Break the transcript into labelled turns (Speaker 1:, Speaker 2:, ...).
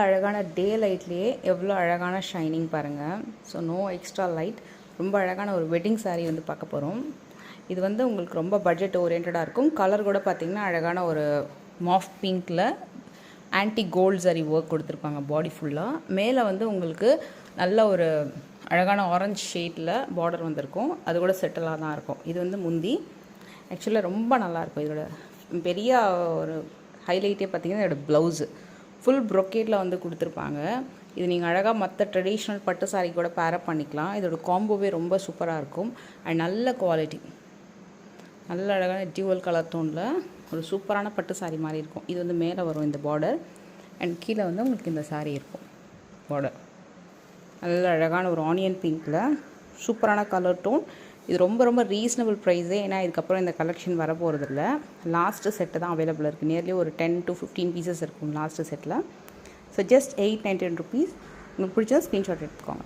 Speaker 1: அழகான டே லைட்லேயே எவ்வளோ அழகான ஷைனிங் பாருங்கள். So no extra light. ரொம்ப அழகான ஒரு வெட்டிங் சாரீ வந்து பார்க்க போகிறோம். இது வந்து உங்களுக்கு ரொம்ப பட்ஜெட் ஓரியன்டாக இருக்கும். கலர் கூட பார்த்திங்கன்னா அழகான ஒரு மாஃப் பிங்க்கில் ஆன்டி கோல்ட் சாரீ ஒர்க் கொடுத்துருப்பாங்க பாடி ஃபுல்லாக. மேலே வந்து உங்களுக்கு நல்ல ஒரு அழகான ஆரஞ்சு ஷேட்டில் பார்டர் வந்திருக்கும். அது கூட செட்டிலாக தான் இருக்கும். இது வந்து முந்தி ஆக்சுவலாக ரொம்ப நல்லாயிருக்கும். இதோட பெரிய ஒரு ஹைலைட்டே பார்த்திங்கன்னா இதோட ப்ளவுஸு ஃபுல் ப்ரொக்கேட்டில் வந்து கொடுத்துருப்பாங்க. இது நீங்கள் அழகாக மற்ற ட்ரெடிஷ்னல் பட்டு சாரீ கூட பேரப் பண்ணிக்கலாம். இதோட காம்போவே ரொம்ப சூப்பராக இருக்கும் அண்ட் நல்ல குவாலிட்டி. நல்ல அழகான டியூவல் கலர் டோனில் ஒரு சூப்பரான பட்டு சாரீ மாதிரி இருக்கும். இது வந்து மேலே வரும் இந்த பார்டர் அண்ட் கீழே வந்து உங்களுக்கு இந்த சாரீ இருக்கும் பார்டர். நல்ல அழகான ஒரு ஆனியன் பிங்க்கில் சூப்பரான கலர் டோன். இது ரொம்ப ரொம்ப ரீசனபிள் ப்ரைஸே. ஏன்னா இதுக்கப்புறம் இந்த கலெக்ஷன் வர போகிறதில்ல. லாஸ்ட்டு செட்டு தான் அவைலபிள் இருக்குது. நியர்லி ஒரு 10 to 15 பீசஸ் இருக்கும் last settle. So just 899 rupees. உங்களுக்கு பிடிச்சா ஸ்க்ரீன்ஷாட் எடுத்துக்கோங்க.